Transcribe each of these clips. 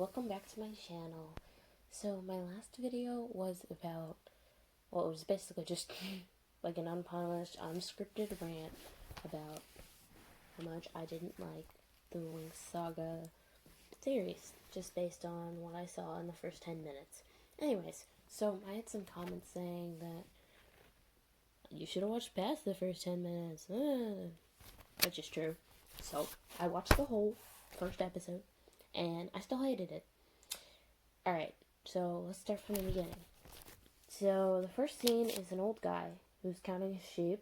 welcome back to my channel. So my last video was about, well, it was basically just like an unpolished, unscripted rant about how much I didn't like the Winx Saga series, just based on what I saw in the first 10 minutes. Anyways, so I had some comments saying that you should have watched past the first 10 minutes, which is true. So I watched the whole first episode, and I still hated it. Alright, so let's start from the beginning. So the first scene is an old guy who's counting his sheep.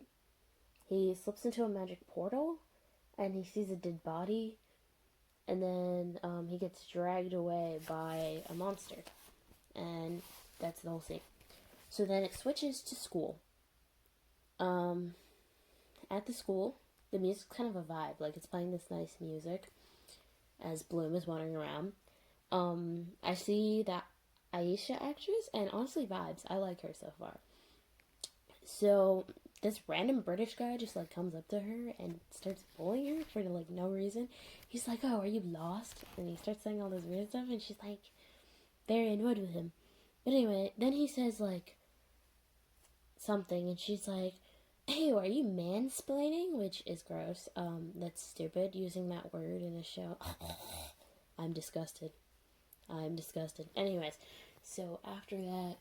He slips into a magic portal, and he sees a dead body, and then he gets dragged away by a monster. And that's the whole scene. So then it switches to school. At the school, the music's kind of a vibe. Like, it's playing this nice music as Bloom is wandering around. I see that Aisha actress, and honestly, vibes. I like her so far. So this random British guy just like comes up to her and starts bullying her for like no reason. He's like, "Oh, are you lost?" And he starts saying all this weird stuff, and she's like very annoyed with him. But anyway, then he says like something, and she's like, "Hey, are you mansplaining?" Which is gross. That's stupid, using that word in a show. I'm disgusted. Anyways, so after that,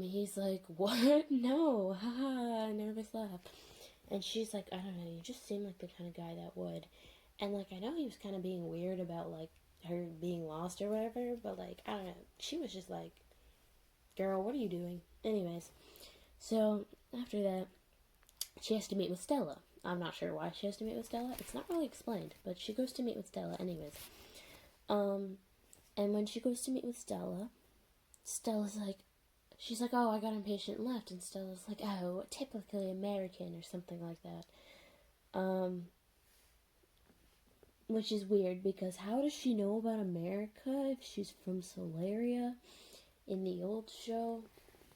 he's like, "What? No, haha, nervous laugh." And she's like, "I don't know, you just seem like the kind of guy that would." And like, I know he was kind of being weird about like her being lost or whatever, but like, I don't know, she was just like, "Girl, what are you doing?" Anyways, so after that, she has to meet with Stella. I'm not sure why she has to meet with Stella. It's not really explained, but she goes to meet with Stella anyways. And when she goes to meet with Stella, Stella's like, she's like, "Oh, I got impatient and left." And Stella's like, "Oh, typically American," or something like that. Which is weird, because how does she know about America if she's from Solaria in the old show?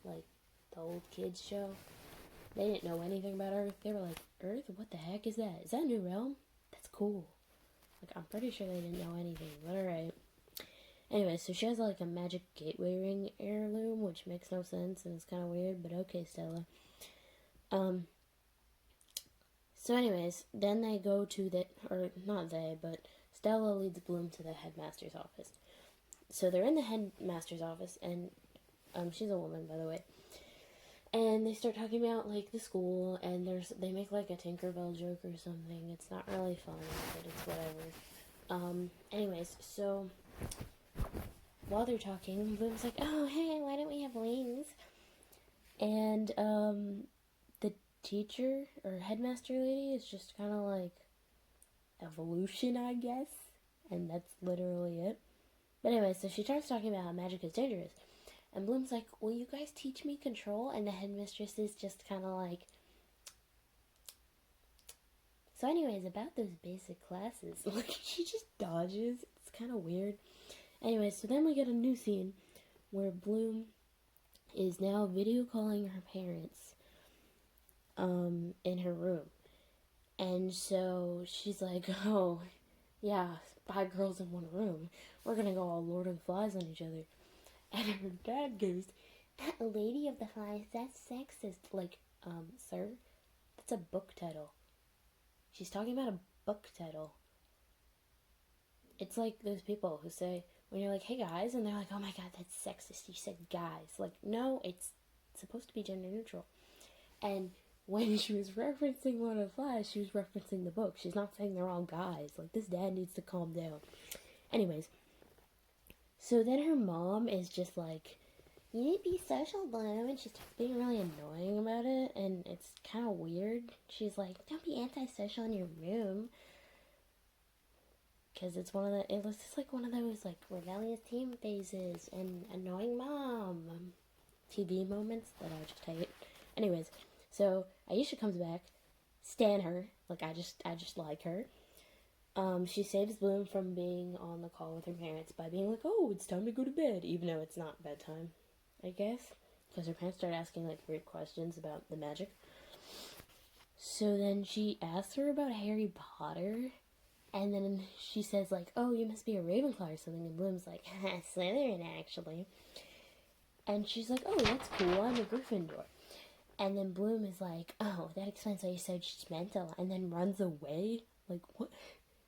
Like, the old kids show? They didn't know anything about Earth. They were like, "Earth? What the heck is that? Is that a new realm? That's cool." Like, I'm pretty sure they didn't know anything, but alright. Anyway, so she has like a magic gateway ring heirloom, which makes no sense and it's kind of weird, but okay, Stella. So anyways, then they go to or not they, but Stella leads Bloom to the headmaster's office. So they're in the headmaster's office, and she's a woman, by the way. And they start talking about like the school, and they make like a Tinkerbell joke or something. It's not really funny, but it's whatever. Anyways, so while they're talking, Bloom's like, "Oh, hey, why don't we have wings?" And the teacher or headmaster lady is just kind of like, "Evolution, I guess," and that's literally it. But anyway, so she starts talking about how magic is dangerous, and Bloom's like, "Will you guys teach me control?" And the headmistress is just kind of like, "So anyways, about those basic classes." Like, she just dodges. It's kind of weird. Anyway, so then we get a new scene where Bloom is now video calling her parents in her room. And so she's like, "Oh, yeah, 5 girls in one room. We're gonna go all Lord of the Flies on each other." And her dad goes, "Lady of the Flies, that's sexist." Like, sir, that's a book title. She's talking about a book title. It's like those people who say, when you're like, "Hey guys," and they're like, "Oh my god, that's sexist, you said guys." Like, no, it's supposed to be gender neutral. And when she was referencing Lord of the Flies, she was referencing the book. She's not saying they're all guys. Like, this dad needs to calm down. Anyways, so then her mom is just like, "You need to be social, Bloom," and she's being really annoying about it, and it's kind of weird. She's like, "Don't be antisocial in your room." Because it looks just like one of those, like, rebellious teen phases and annoying mom TV moments that I just hate. Anyways, so Aisha comes back, stan her, like, I just like her. She saves Bloom from being on the call with her parents by being like, "Oh, it's time to go to bed," even though it's not bedtime, I guess, because her parents start asking, like, weird questions about the magic. So then she asks her about Harry Potter, And then she says, like, oh, you must be a Ravenclaw or something. And Bloom's like, Slytherin, actually. And she's like, oh, that's cool. I'm a Gryffindor. And then Bloom is like, oh, that explains why you said she's mental. And then runs away. Like, what?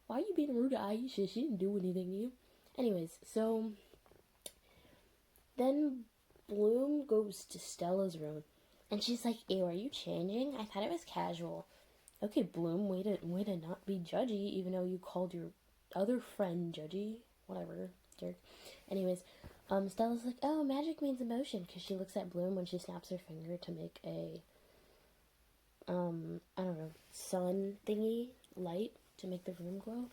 Why are you being rude to Aisha? She didn't do anything to you. Anyways, so then Bloom goes to Stella's room. And she's like, ew, are you changing? I thought it was casual. Okay, Bloom, way to not be judgy, even though you called your other friend judgy. Whatever, jerk. Anyways, Stella's like, oh, magic means emotion, because she looks at Bloom when she snaps her finger to make a, I don't know, sun thingy, light, to make the room glow.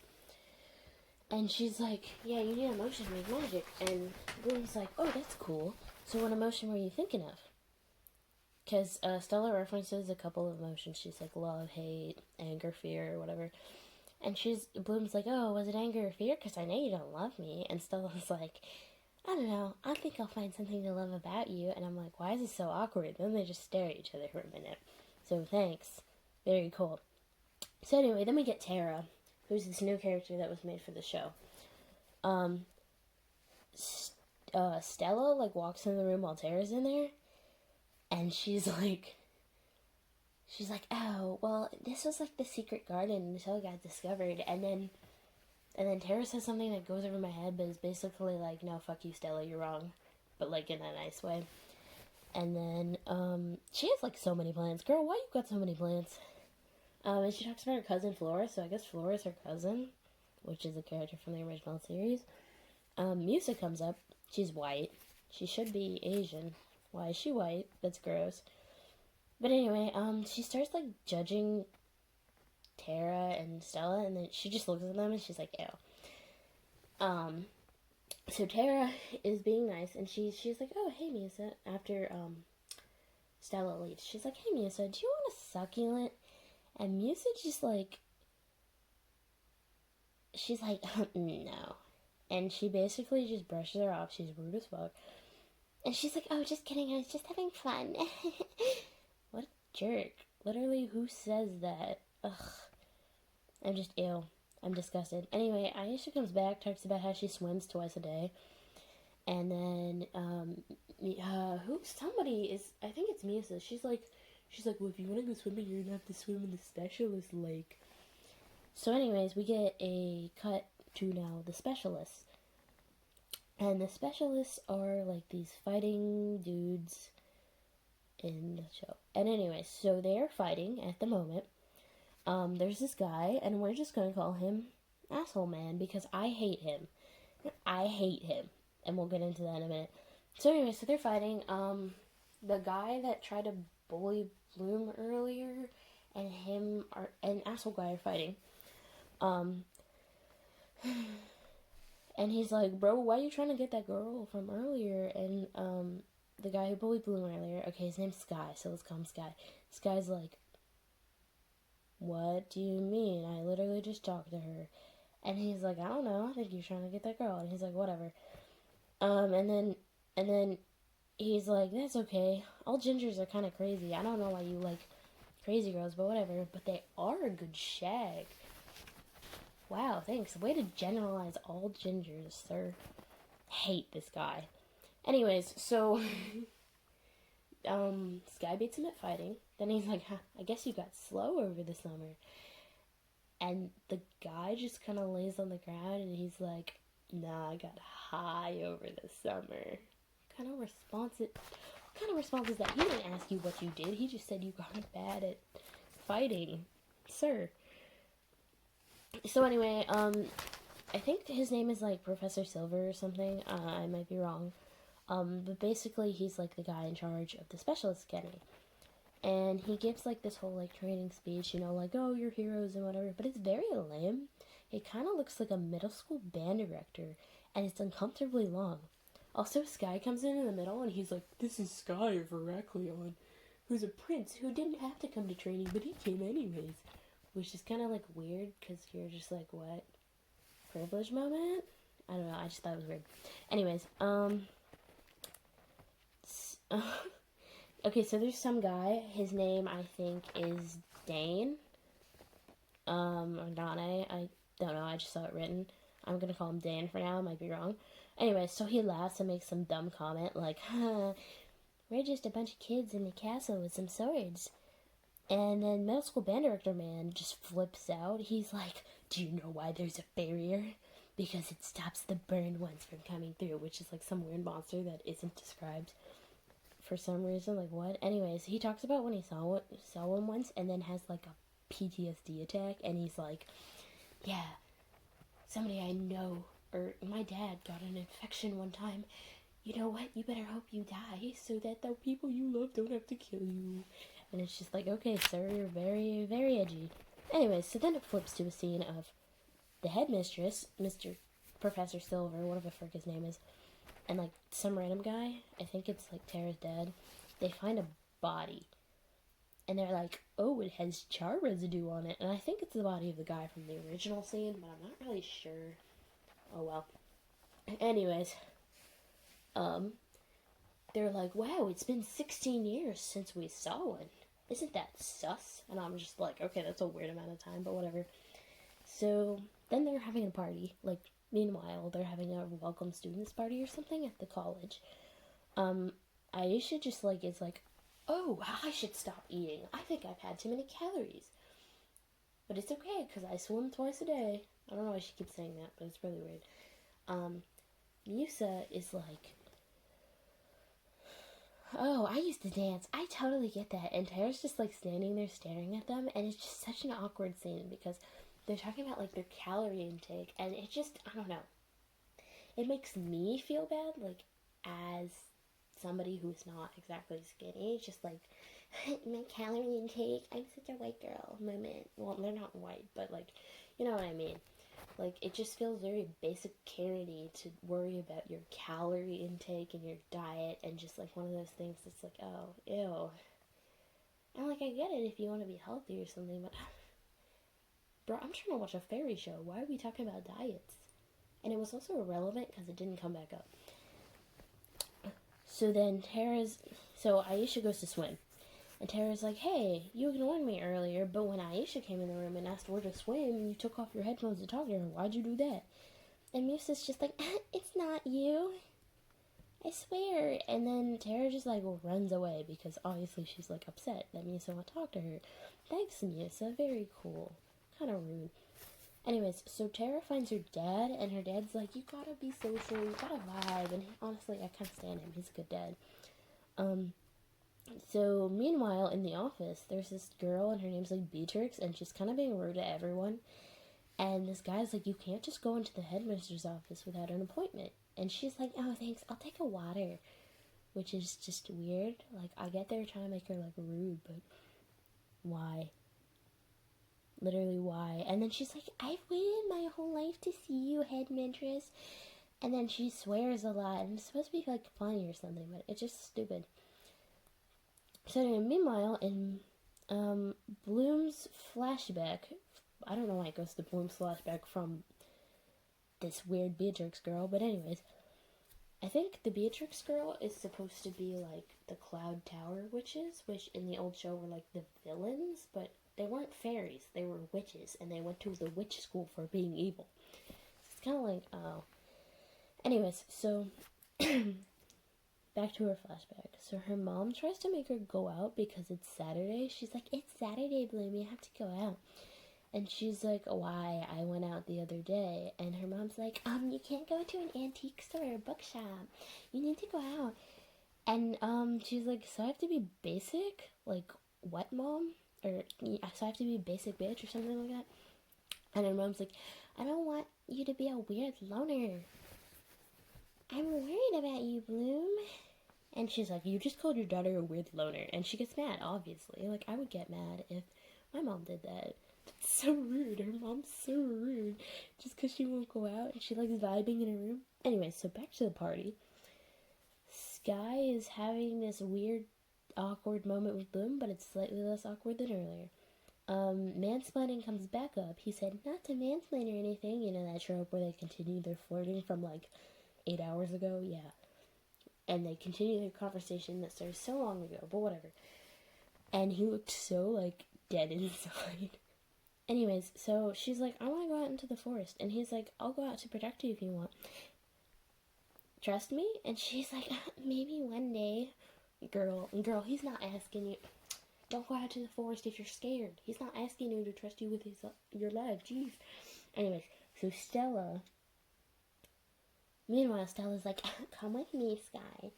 And she's like, yeah, you need emotion to make magic. And Bloom's like, oh, that's cool. So what emotion were you thinking of? Because Stella references a couple of emotions. She's like love, hate, anger, fear, or whatever. And Bloom's like, oh, was it anger or fear? Because I know you don't love me. And Stella's like, I don't know. I think I'll find something to love about you. And I'm like, why is this so awkward? Then they just stare at each other for a minute. So thanks. Very cool. So anyway, then we get Tara, who's this new character that was made for the show. Stella, like, walks in the room while Tara's in there. And she's like, oh, well, this was like the secret garden until it got discovered. And then Tara says something that goes over my head, but is basically like, no, fuck you, Stella, you're wrong. But like in a nice way. And then, she has like so many plans. Girl, why you got so many plans? And she talks about her cousin Flora, so I guess Flora's her cousin, which is a character from the original series. Musa comes up. She's white. She should be Asian. Why is she white? That's gross. But anyway, she starts, like, judging Tara and Stella, and then she just looks at them, and she's like, ew. So Tara is being nice, and she's like, oh, hey, Musa, after, Stella leaves. She's like, hey, Musa, do you want a succulent? And Musa just, like, she's like, no. And she basically just brushes her off. She's rude as fuck. And she's like, oh, just kidding, I was just having fun. What a jerk. Literally, who says that? Ugh. I'm just, ew. I'm disgusted. Anyway, Aisha comes back, talks about how she swims twice a day. And then, somebody is, I think it's Misa. She's like, well, if you want to go swimming, you're going to have to swim in the specialist lake. So anyways, we get a cut to now the specialists. And the specialists are, like, these fighting dudes in the show. And anyways, so they're fighting at the moment. There's this guy, and we're just going to call him Asshole Man, because I hate him. I hate him. And we'll get into that in a minute. So anyway, so they're fighting. The guy that tried to bully Bloom earlier and Asshole Guy are fighting. And he's like, bro, why are you trying to get that girl from earlier? And, the guy who bullied Bloom earlier, okay, his name's Sky, so let's call him Sky. Sky's like, what do you mean? I literally just talked to her. And he's like, I don't know, I think you're trying to get that girl. And he's like, whatever. And then he's like, that's okay. All gingers are kind of crazy. I don't know why you like crazy girls, but whatever. But they are a good shag. Wow, thanks. Way to generalize all gingers, sir. Hate this guy. Anyways, so Sky beats him at fighting. Then he's like, I guess you got slow over the summer. And the guy just kind of lays on the ground and he's like, nah, I got high over the summer. What kind of response is that? He didn't ask you what you did. He just said you got bad at fighting. Sir. So anyway, I think his name is like Professor Silver or something. I might be wrong. But basically he's like the guy in charge of the Specialist Academy. And he gives like this whole like training speech, you know, like, oh, you're heroes and whatever. But it's very lame. It kind of looks like a middle school band director. And it's uncomfortably long. Also, Sky comes in the middle and he's like, this is Sky of Heraklion, who's a prince who didn't have to come to training, but he came anyways. Which is kind of, like, weird, because you're just like, what? Privilege moment? I don't know, I just thought it was weird. Anyways, okay, so there's some guy, his name, I think, is Dane, or Dane, Don't know, I just saw it written. I'm gonna call him Dan for now, I might be wrong. Anyway, so he laughs and makes some dumb comment like, we're just a bunch of kids in the castle with some swords. And then middle school band director man just flips out. He's like, do you know why there's a barrier? Because it stops the burned ones from coming through, which is like some weird monster that isn't described for some reason. Like, what? Anyways, he talks about when he saw one once and then has like a PTSD attack, and he's like, yeah, somebody I know, or my dad got an infection one time. You know what? You better hope you die so that the people you love don't have to kill you. And it's just like, okay, sir, you're very, very edgy. Anyways, so then it flips to a scene of the headmistress, Mr. Professor Silver, whatever the frick his name is, and like some random guy, I think it's like Tara's dad, they find a body. And they're like, oh, it has char residue on it. And I think it's the body of the guy from the original scene, but I'm not really sure. Oh well. Anyways, they're like, wow, it's been 16 years since we saw one. Isn't that sus? And I'm just like, okay, that's a weird amount of time, but whatever. So then they're having a party. Like, meanwhile, they're having a welcome students party or something at the college. Aisha just like is like, oh, I should stop eating. I think I've had too many calories. But it's okay, because I swim twice a day. I don't know why she keeps saying that, but it's really weird. Musa is like, oh, I used to dance. I totally get that. And Tara's just like standing there staring at them, and it's just such an awkward scene because they're talking about like their calorie intake, and it just, I don't know. It makes me feel bad, like, as somebody who's not exactly skinny. It's just like, my calorie intake, I'm such a white girl moment. Well, they're not white, but like, you know what I mean. Like, it just feels very basic Karen-y to worry about your calorie intake and your diet, and just like one of those things that's like, oh, ew. And like, I get it if you want to be healthy or something, but bro, I'm trying to watch a fairy show. Why are we talking about diets? And it was also irrelevant because it didn't come back up. So then so Aisha goes to swim. And Tara's like, hey, you ignored me earlier, but when Aisha came in the room and asked where to swim, you took off your headphones to talk to her. Why'd you do that? And Musa's just like, it's not you. I swear. And then Tara just like runs away because obviously she's like upset that Musa won't talk to her. Thanks, Musa. Very cool. Kind of rude. Anyways, so Tara finds her dad, and her dad's like, you gotta be social, you gotta vibe. And honestly, I kind of stand him. He's a good dad. So meanwhile, in the office, there's this girl, and her name's like Beatrix, and she's kind of being rude to everyone. And this guy's like, you can't just go into the headmaster's office without an appointment. And she's like, oh, thanks, I'll take a water. Which is just weird. Like, I get they're trying to make her, like, rude, but why? Literally, why? And then she's like, I've waited my whole life to see you, headmistress. And then she swears a lot, and it's supposed to be, like, funny or something, but it's just stupid. So anyway, meanwhile, in Bloom's flashback, I don't know why it goes to Bloom's flashback from this weird Beatrix girl, but anyways, I think the Beatrix girl is supposed to be like the Cloud Tower witches, which in the old show were like the villains, but they weren't fairies, they were witches, and they went to the witch school for being evil. It's kind of like, oh. Anyways, so back to her flashback. So her mom tries to make her go out because it's Saturday. She's like, it's Saturday, Bloom, you have to go out. And she's like, why? I went out the other day. And her mom's like, you can't go to an antique store or bookshop. You need to go out. And she's like, so I have to be basic? Like, what, Mom? Or, so I have to be a basic bitch or something like that? And her mom's like, I don't want you to be a weird loner. I'm worried about you, Bloom. And she's like, you just called your daughter a weird loner. And she gets mad, obviously. Like, I would get mad if my mom did that. It's so rude. Her mom's so rude. Just because she won't go out and she likes vibing in her room. Anyway, so back to the party. Sky is having this weird, awkward moment with Bloom, but it's slightly less awkward than earlier. Mansplaining comes back up. He said, not to mansplain or anything. You know that trope where they continue their flirting from like 8 hours ago? Yeah. And they continue their conversation that started so long ago, but whatever. And he looked so, like, dead inside. Anyways, so she's like, I want to go out into the forest. And he's like, I'll go out to protect you if you want. Trust me? And she's like, maybe one day. Girl, he's not asking you. Don't go out to the forest if you're scared. He's not asking you to trust you with your life. Jeez. Anyways, so meanwhile, Stella's like, come with me, Sky.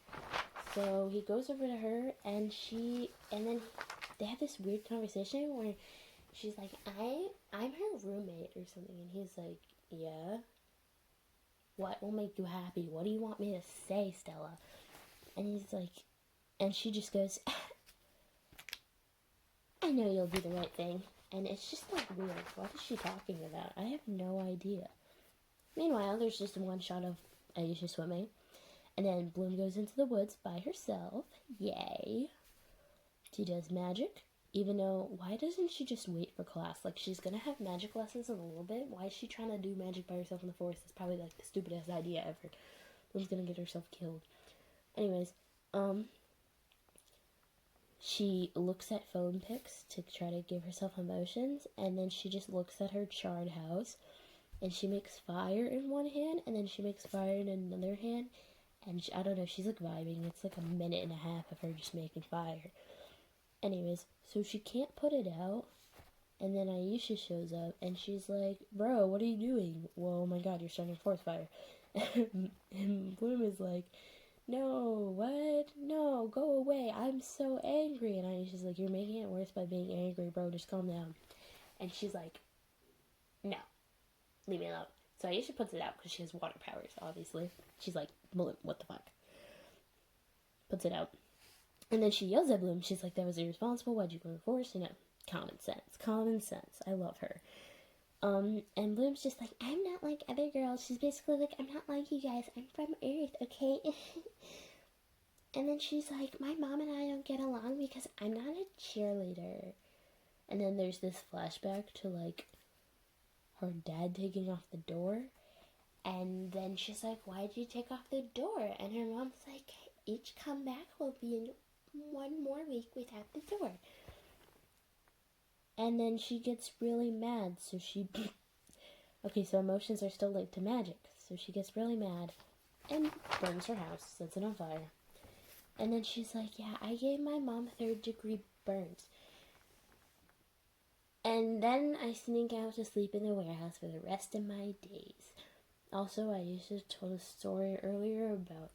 So he goes over to her, and then they have this weird conversation where she's like, I'm her roommate or something. And he's like, yeah. What will make you happy? What do you want me to say, Stella? And he's like, and she just goes, I know you'll do the right thing. And it's just like weird. What is she talking about? I have no idea. Meanwhile, there's just one shot of Aisha swimming. And then Bloom goes into the woods by herself. Yay. She does magic. Even though, why doesn't she just wait for class? Like, she's gonna have magic lessons in a little bit. Why is she trying to do magic by herself in the forest? It's probably like the stupidest idea ever. Bloom's gonna get herself killed. Anyways, she looks at phone pics to try to give herself emotions, and then she just looks at her charred house, and she makes fire in one hand, and then she makes fire in another hand, and I don't know, she's like vibing. It's like a minute and a half of her just making fire. Anyways, so she can't put it out, and then Aisha shows up, and she's like, bro, what are you doing? Well, oh my god, you're starting a forest fire. And Bloom is like, no, what? No, go away, I'm so angry. And Aisha's like, you're making it worse by being angry, bro, just calm down. And she's like, no, leave me alone. So Aisha puts it out, because she has water powers, obviously. She's like, Bloom, what the fuck? Puts it out. And then she yells at Bloom. She's like, that was irresponsible. Why'd you go to the forest? You know, common sense. Common sense. I love her. And Bloom's just like, I'm not like other girls. She's basically like, I'm not like you guys. I'm from Earth, okay? And then she's like, my mom and I don't get along because I'm not a cheerleader. And then there's this flashback to, like, her dad taking off the door. And then she's like, why'd you take off the door? And her mom's like, each comeback will be in one more week without the door. And then she gets really mad, so she... Okay, so emotions are still linked to magic. So she gets really mad and burns her house, sets it on fire. And then she's like, yeah, I gave my mom 3rd-degree burns. And then I sneak out to sleep in the warehouse for the rest of my days. Also, I used to tell a story earlier about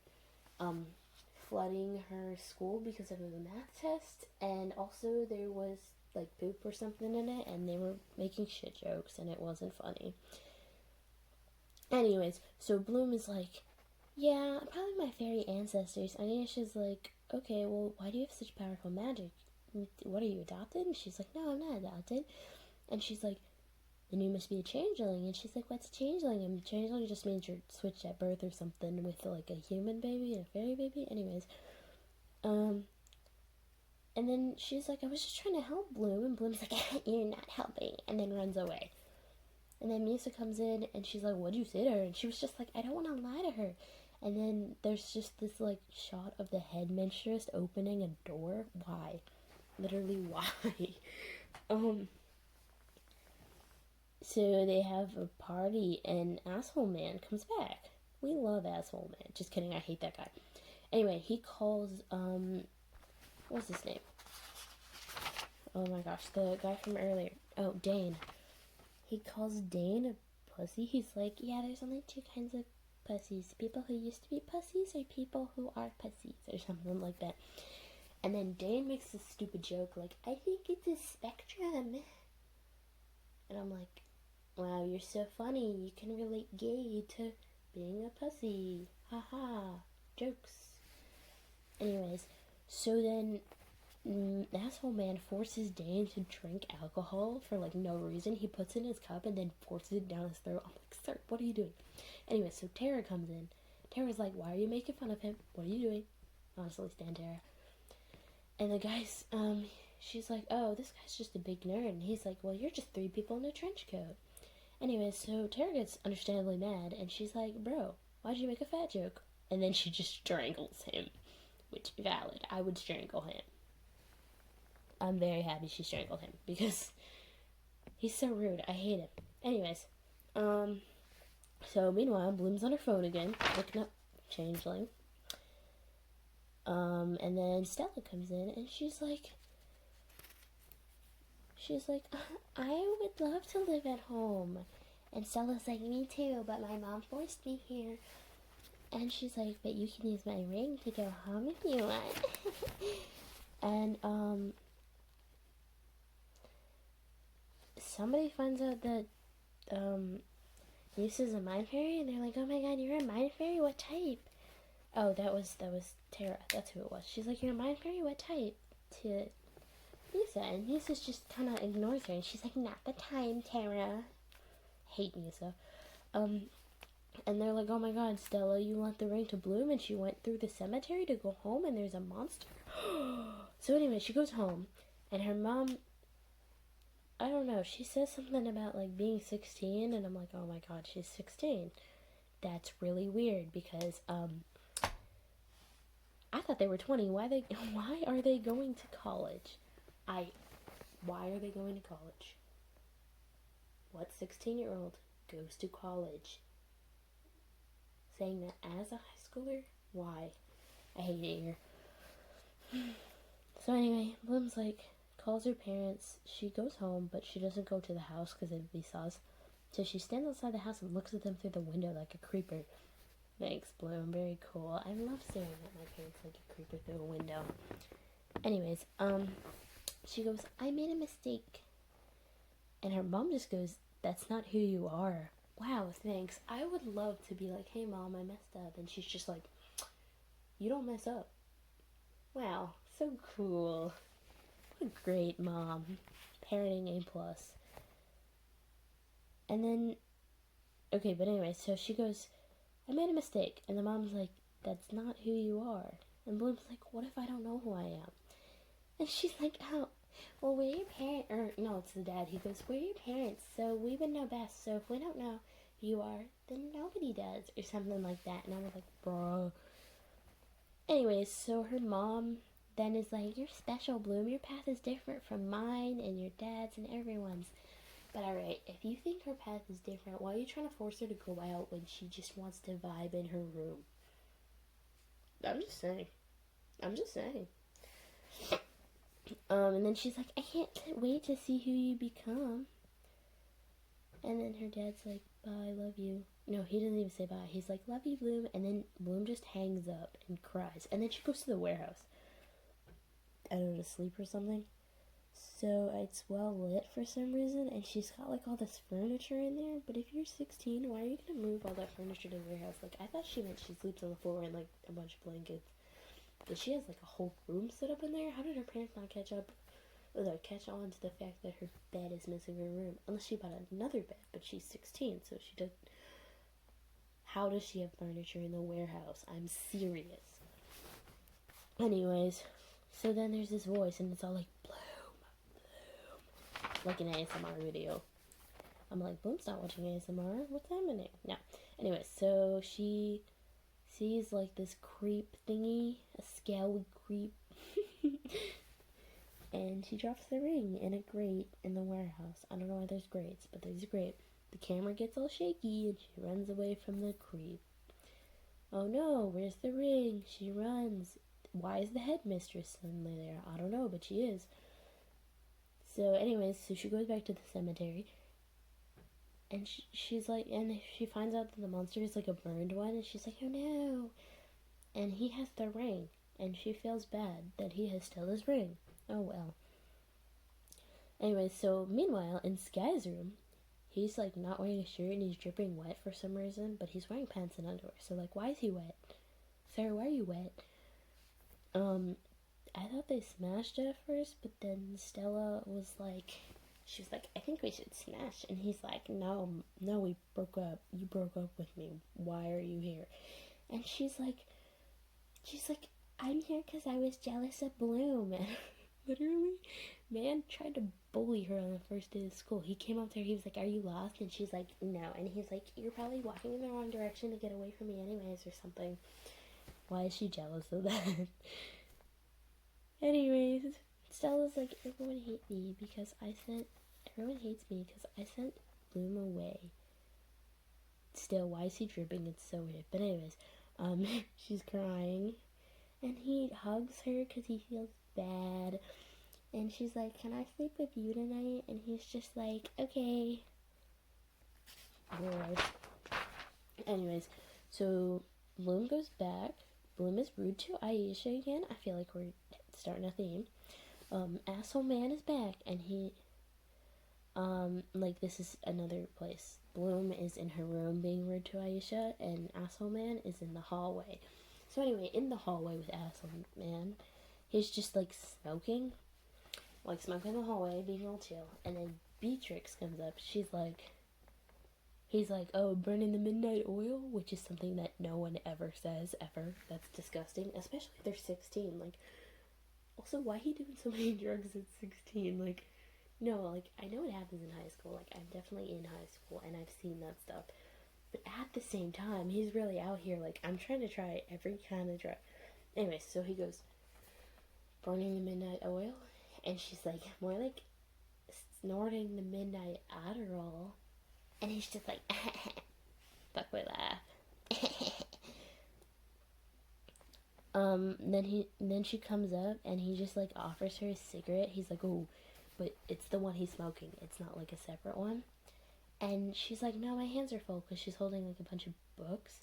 flooding her school because of a math test, and also there was like poop or something in it, and they were making shit jokes, and it wasn't funny. Anyways, so Bloom is like, yeah, probably my fairy ancestors. And Aisha's like, okay, well, why do you have such powerful magic? What, are you adopted? And she's like, no, I'm not adopted. And she's like, then you must be a changeling. And she's like, what's a changeling? And changeling just means you're switched at birth or something with like a human baby and a fairy baby. Anyways, and then she's like, I was just trying to help Bloom. And Bloom's like, you're not helping. And then runs away. And then Misa comes in and she's like, what'd you say to her? And she was just like, I don't want to lie to her. And then there's just this like shot of the headmistress opening a door. Why? Literally, why? So they have a party and Asshole Man comes back. We love Asshole Man. Just kidding, I hate that guy. Anyway, he calls, what's his name? Oh my gosh, the guy from earlier. Oh, Dane. He calls Dane a pussy. He's like, yeah, there's only 2 kinds of pussies. People who used to be pussies or people who are pussies or something like that. And then Dane makes this stupid joke like, I think it's a spectrum. And I'm like, wow, you're so funny. You can relate gay to being a pussy. Haha. Jokes. Anyways, so then Asshole Man forces Dane to drink alcohol for like no reason. He puts it in his cup and then forces it down his throat. I'm like, sir, what are you doing? Anyway, so Tara comes in. Tara's like, why are you making fun of him? What are you doing? Honestly, stand Tara. And the guy's, she's like, oh, this guy's just a big nerd. And he's like, well, you're just 3 people in a trench coat. Anyway, so Tara gets understandably mad, and she's like, bro, why'd you make a fat joke? And then she just strangles him, which, valid, I would strangle him. I'm very happy she strangled him, because He's so rude. I hate him. Anyways, so meanwhile, Bloom's on her phone again, looking up Changeling. And then Stella comes in, and she's like, I would love to live at home. And Stella's like, me too, but my mom forced me here. And she's like, but you can use my ring to go home if you want. And, somebody finds out that, Lisa's a mind fairy, and they're like, oh my god, you're a mind fairy? What type? Oh, that was Tara. That's who it was. She's like, you're a mind fairy? What type? To Lisa. And Lisa just kind of ignores her, and she's like, not the time, Tara. Hate Lisa. And they're like, oh my god, Stella, you want the ring to Bloom? And she went through the cemetery to go home, and there's a monster. So anyway, she goes home, and her mom, I don't know, she says something about, like, being 16, and I'm like, oh my god, she's 16. That's really weird, because, I thought they were 20. Why are they going to college? Why are they going to college? What 16-year-old goes to college? Saying that as a high schooler? Why? I hate it here. So anyway, Bloom's like, calls her parents. She goes home, but she doesn't go to the house because it'd be sus. So she stands outside the house and looks at them through the window like a creeper. Thanks, Bloom. Very cool. I love staring at my parents like a creeper through a window. Anyways, she goes, I made a mistake. And her mom just goes, that's not who you are. Wow, thanks. I would love to be like, hey mom, I messed up. And she's just like, you don't mess up. Wow, so cool. What a great mom. Parenting A+. And then, okay, but anyway, so she goes, I made a mistake. And the mom's like, that's not who you are. And Bloom's like, what if I don't know who I am? And she's like, oh, well, we're your parents. Or, no, it's the dad. He goes, we're your parents, so we would know best. So if we don't know who you are, then nobody does. Or something like that. And I was like, bro. Anyways, so her mom then is like, you're special, Bloom. Your path is different from mine and your dad's and everyone's. But alright, if you think her path is different, why are you trying to force her to go out when she just wants to vibe in her room? I'm just saying. And then she's like, I can't wait to see who you become. And then her dad's like, bye, love you. No, he doesn't even say bye. He's like, love you, Bloom. And then Bloom just hangs up and cries. And then she goes to the warehouse. I don't know, to sleep or something. So it's well lit for some reason, and she's got like all this furniture in there. But if you're 16, why are you gonna move all that furniture to the warehouse? Like, I thought she meant she sleeps on the floor and like a bunch of blankets. But she has like a whole room set up in there. How did her parents not catch on to the fact that her bed is missing her room? Unless she bought another bed, but she's 16, so she does. How does she have furniture in the warehouse? I'm serious. Anyways, so then there's this voice, and it's all like, like an ASMR video. I'm like, Bloom's not watching ASMR. What's happening? No. Anyway, so she sees like this creep thingy, a scaly creep. And she drops the ring in a grate in the warehouse. I don't know why there's grates, but there's a grate. The camera gets all shaky and she runs away from the creep. Oh no, where's the ring? She runs. Why is the headmistress suddenly there? I don't know, but she is. So anyways, so she goes back to the cemetery, and she's like, and she finds out that the monster is like a burned one, and she's like, oh no, and he has the ring, and she feels bad that he has Stella's ring. Oh well. Anyways, so meanwhile, in Sky's room, he's like not wearing a shirt, and he's dripping wet for some reason, but he's wearing pants and underwear, so like, why is he wet? Sarah, why are you wet? I thought they smashed at first, but then Stella was like, she was like, I think we should smash. And he's like, no, we broke up. You broke up with me. Why are you here? And she's like, I'm here because I was jealous of Bloom. And literally, man tried to bully her on the first day of school. He came up to her, he was like, are you lost? And she's like, no. And he's like, you're probably walking in the wrong direction to get away from me anyways or something. Why is she jealous of that? Anyways, Stella's like, everyone hate me because I sent Kerwin hates me because I sent Bloom away. Still, why is he dripping? It's so weird. But anyways, she's crying. And he hugs her because he feels bad. And she's like, can I sleep with you tonight? And he's just like, okay. Weird. Anyways, so Bloom goes back. Bloom is rude to Aisha again. I feel like we're starting a theme. Asshole man is back, and he, like, this is another place. Bloom is in her room being rude to Aisha, and Asshole man is in the hallway. So anyway, in the hallway with Asshole man, he's just, like, smoking in the hallway, being all chill, and then Beatrix comes up. He's like, oh, burning the midnight oil, which is something that no one ever says, ever. That's disgusting, especially if they're 16, like, also, why he doing so many drugs at 16? Like, no, like, I know it happens in high school. Like, I'm definitely in high school, and I've seen that stuff. But at the same time, he's really out here, like, I'm trying to try every kind of drug. Anyway, so he goes, burning the midnight oil? And she's like, more like snorting the midnight Adderall. And he's just like, fuck my laugh. Then she comes up and he just like offers her a cigarette. He's like, oh, but it's the one he's smoking. It's not like a separate one. And she's like, no, my hands are full, because she's holding like a bunch of books.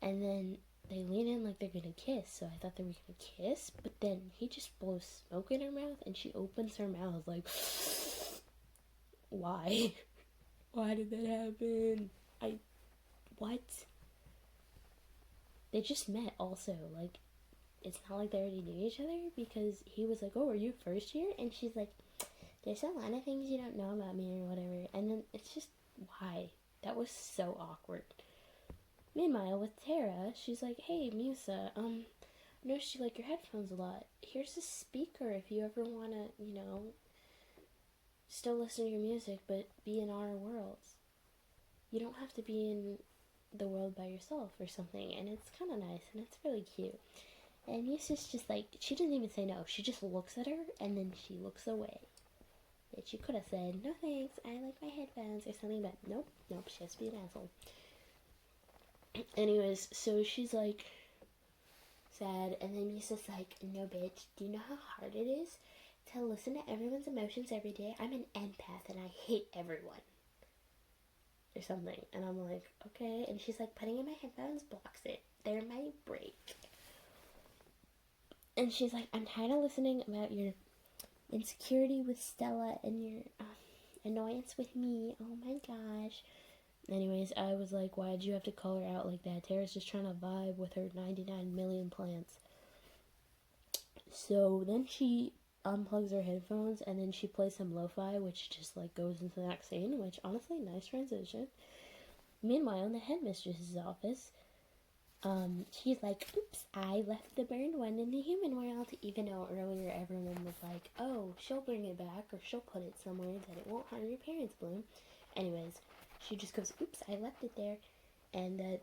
And then they lean in like they're gonna kiss. So I thought they were gonna kiss, but then he just blows smoke in her mouth, and she opens her mouth like, why? Why did that happen? What? They just met also, like, it's not like they already knew each other, because he was like, oh, are you first year? And she's like, there's a lot of things you don't know about me or whatever. And then it's just, why? That was so awkward. Meanwhile, with Tara, she's like, hey, Musa, I noticed you like your headphones a lot. Here's a speaker if you ever want to, still listen to your music, but be in our worlds. You don't have to be in the world by yourself or something, and it's kind of nice, and it's really cute. And Musa's just like, she doesn't even say no. She just looks at her, and then she looks away. That she could have said, no thanks, I like my headphones, or something, but nope, she has to be an asshole. Anyways, so she's like, sad, and then Musa's like, no bitch, do you know how hard it is to listen to everyone's emotions every day? I'm an empath, and I hate everyone. Or something. And I'm like, okay. And she's like, putting in my headphones blocks it. They're my break. And she's like, I'm tired of listening about your insecurity with Stella and your annoyance with me. Oh my gosh. Anyways, I was like, why did you have to call her out like that? Tara's just trying to vibe with her 99 million plants. So then she unplugs her headphones, and then she plays some lo-fi, which just like goes into the next scene, which honestly, nice transition. Meanwhile, in the headmistress's office, she's like, oops, I left the burned one in the human world, even though earlier everyone was like, oh, she'll bring it back, or she'll put it somewhere that it won't harm your parents, Bloom. Anyways, she just goes, oops, I left it there. And that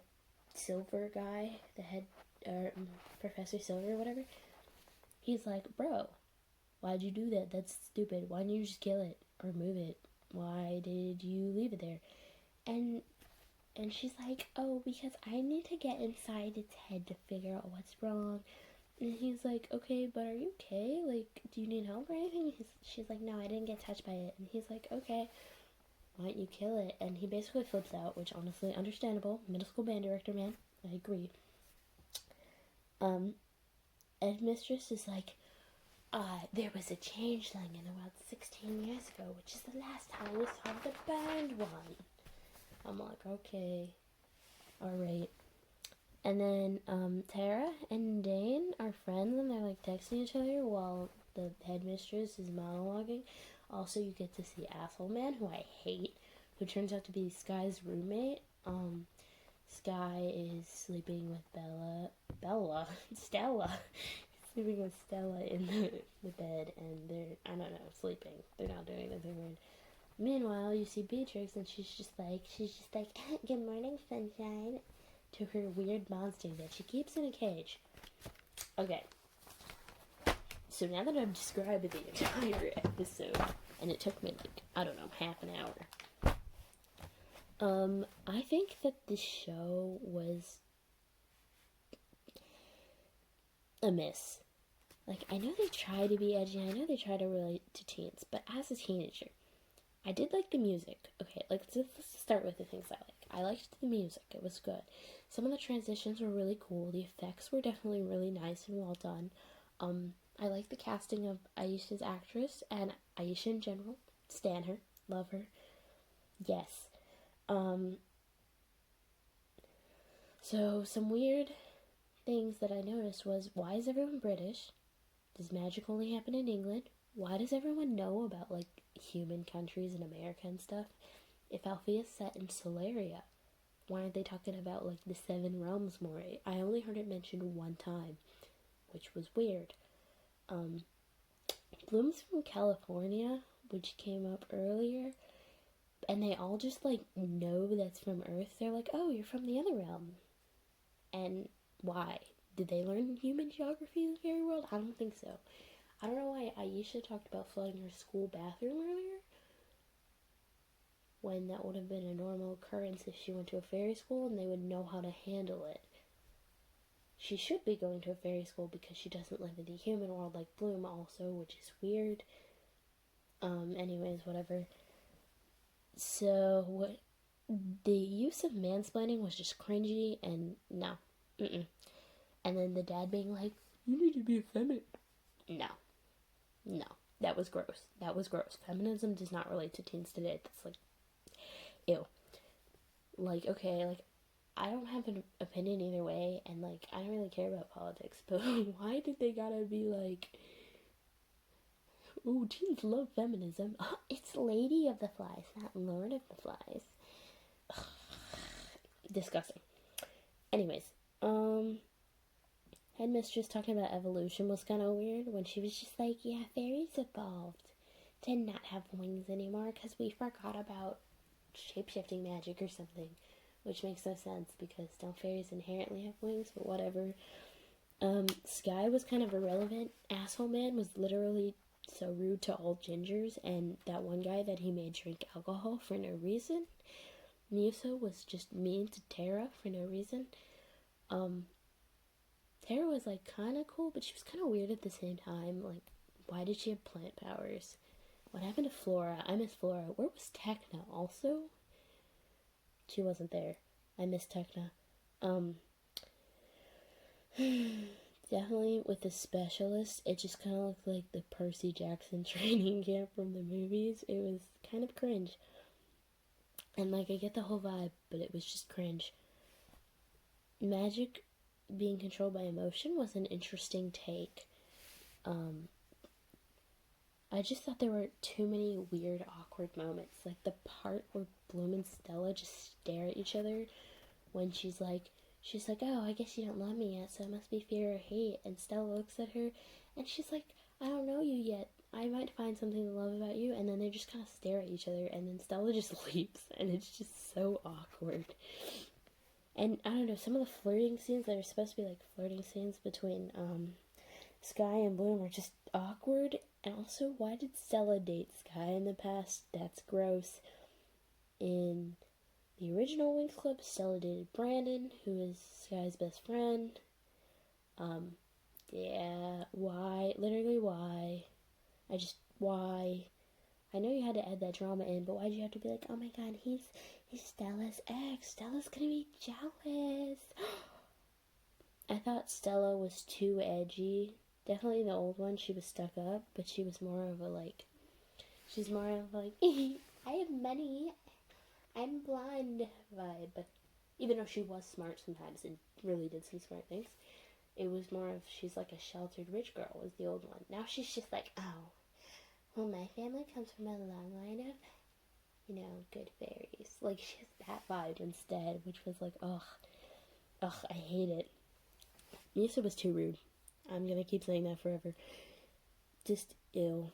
Silver guy, the head, Professor Silver or whatever, he's like, bro, why'd you do that? That's stupid. Why didn't you just kill it or move it? Why did you leave it there? And she's like, oh, because I need to get inside its head to figure out what's wrong. And he's like, okay, but are you okay? Like, do you need help or anything? She's like, no, I didn't get touched by it. And he's like, okay, why don't you kill it? And he basically flips out, which honestly, understandable. Middle school band director, man. I agree. Headmistress is like, there was a changeling in the world 16 years ago, which is the last time we saw the burned one. I'm like, okay, alright. And then, Tara and Dane are friends, and they're, like, texting each other while the headmistress is monologuing. Also, you get to see Asshole Man, who I hate, who turns out to be Sky's roommate. Sky is sleeping with Stella. Sleeping with Stella in the bed, and they're, I don't know, sleeping. They're not doing anything weird. Meanwhile, you see Beatrix, and she's just like, good morning, sunshine, to her weird monster that she keeps in a cage. Okay. So now that I've described the entire episode, and it took me like, I don't know, half an hour. I think that this show was a miss. Like, I know they try to be edgy, I know they try to relate to teens, but as a teenager, I did like the music. Okay, like, let's start with the things I like. I liked the music, it was good. Some of the transitions were really cool, the effects were definitely really nice and well done. I like the casting of Aisha's actress, and Aisha in general. Stan her, love her. Yes. So, some weird things that I noticed was, why is everyone British? Does magic only happen in England? Why does everyone know about, like, human countries in America and stuff? If Alfea is set in Solaria, why aren't they talking about, like, the Seven Realms more? I only heard it mentioned one time, which was weird. Bloom's from California, which came up earlier, and they all just, like, know that's from Earth. They're like, oh, you're from the other realm. And why? Did they learn human geography in the fairy world? I don't think so. I don't know why Aisha talked about flooding her school bathroom earlier, when that would have been a normal occurrence if she went to a fairy school and they would know how to handle it. She should be going to a fairy school because she doesn't live in the human world like Bloom also, which is weird. Anyways, whatever. So, the use of mansplaining was just cringy, and no. And then the dad being like, you need to be effeminate. No. That was gross. Feminism does not relate to teens today. That's like, ew. Like, okay, like, I don't have an opinion either way, and, like, I don't really care about politics, but why did they gotta be like, ooh, teens love feminism. It's Lady of the Flies, not Lord of the Flies. Ugh. Disgusting. Anyways, Headmistress talking about evolution was kind of weird when she was just like, yeah, fairies evolved to not have wings anymore because we forgot about shape-shifting magic or something, which makes no sense because don't fairies inherently have wings? But whatever. Sky was kind of irrelevant. Asshole Man was literally so rude to all gingers, and that one guy that he made drink alcohol for no reason. Muso was just mean to Tara for no reason. Tara was, like, kind of cool, but she was kind of weird at the same time. Like, why did she have plant powers? What happened to Flora? I miss Flora. Where was Techna also? She wasn't there. I miss Techna. Definitely with the specialist, it just kind of looked like the Percy Jackson training camp from the movies. It was kind of cringe. And, like, I get the whole vibe, but it was just cringe. Magic being controlled by emotion was an interesting take. I just thought there were too many weird, awkward moments. Like the part where Bloom and Stella just stare at each other when she's like, oh, I guess you don't love me yet, so it must be fear or hate. And Stella looks at her, and she's like, I don't know you yet. I might find something to love about you. And then they just kind of stare at each other, and then Stella just leaves, and it's just so awkward. And I don't know, some of the flirting scenes that are supposed to be like flirting scenes between Sky and Bloom are just awkward. And also, why did Stella date Sky in the past? That's gross. In the original Winx Club, Stella dated Brandon, who is Sky's best friend. Yeah, why? Literally, why? Why? I know you had to add that drama in, but why'd you have to be like, oh my god, he's Stella's ex. Stella's gonna be jealous. I thought Stella was too edgy. Definitely the old one, she was stuck up, but she was more of a, like, I have money, I'm blonde vibe. Even though she was smart sometimes and really did some smart things, it was more of, she's like a sheltered rich girl was the old one. Now she's just like, oh, well, my family comes from a long line of, good fairies. Like, she has that vibe instead, which was like, ugh, I hate it. Misa was too rude. I'm gonna keep saying that forever. Just ill.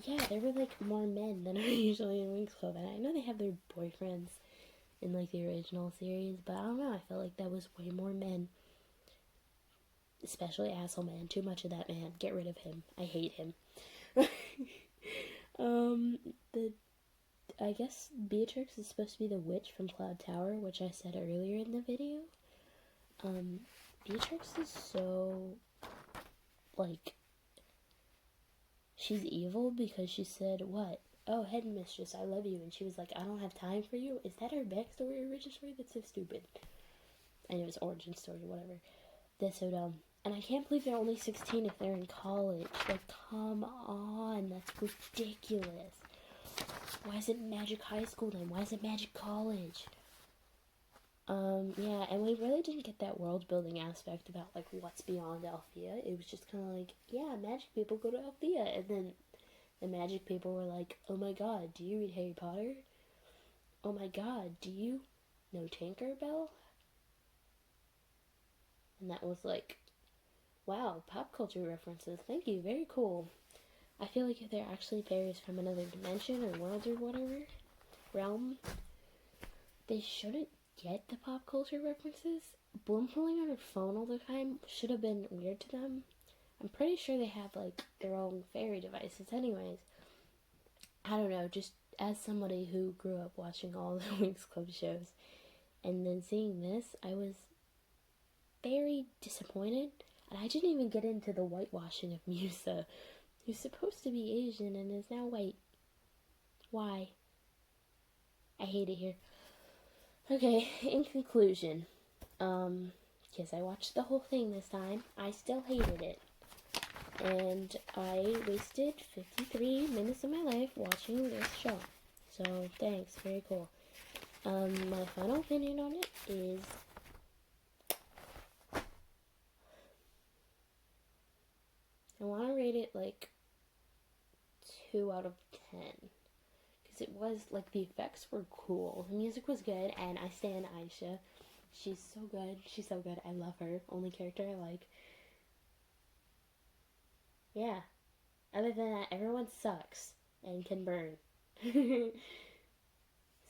Yeah, there were, like, more men than are usually in Winx Club, and I know they have their boyfriends in, like, the original series, but I don't know, I felt like that was way more men. especially asshole man. Too much of that man. Get rid of him. I hate him. The I guess Beatrix is supposed to be the witch from Cloud Tower, which I said earlier in the video. Beatrix is so, like, she's evil because she said, what? Oh, headmistress, I love you. And she was like, I don't have time for you. Is that her backstory or origin story? That's so stupid. And it was origin story, whatever. That's so dumb. And I can't believe they're only 16 if they're in college. Like, come on. That's ridiculous. Why is it Magic High School then? Why is it Magic College? Yeah, and we really didn't get that world building aspect about, like, what's beyond Althea. It was just kind of like, yeah, magic people go to Althea. And then the magic people were like, oh my god, do you read Harry Potter? Oh my god, do you know Tinkerbell? And that was like, wow, pop culture references. Thank you, very cool. I feel like if they're actually fairies from another dimension or world or whatever, realm, they shouldn't get the pop culture references. Bloom pulling on her phone all the time should have been weird to them. I'm pretty sure they have, like, their own fairy devices anyways. I don't know, just as somebody who grew up watching all the Winx Club shows, and then seeing this, I was very disappointed. And I didn't even get into the whitewashing of Musa, who's supposed to be Asian and is now white. Why? I hate it here. Okay, in conclusion, because I watched the whole thing this time, I still hated it. And I wasted 53 minutes of my life watching this show. So, thanks, very cool. My final opinion on it is, I want to rate it like 2 out of 10. Because it was, like, the effects were cool. The music was good, and I stan Aisha. She's so good. She's so good. I love her. Only character I like. Yeah. Other than that, everyone sucks and can burn.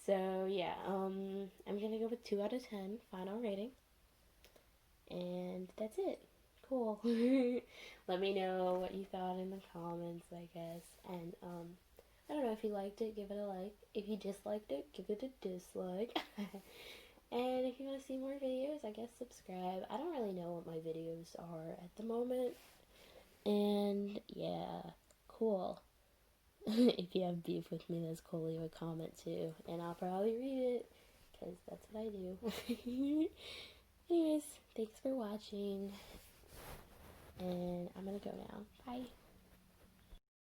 So, yeah, I'm gonna go with 2 out of 10, final rating. And that's it. Cool. Let me know what you thought in the comments, I guess. And, I don't know, if you liked it, give it a like. If you disliked it, give it a dislike. And if you want to see more videos, I guess subscribe. I don't really know what my videos are at the moment. And, yeah, cool. If you have beef with me, that's cool. Leave a comment too, and I'll probably read it, because that's what I do. Anyways, thanks for watching, and I'm gonna go now. Bye.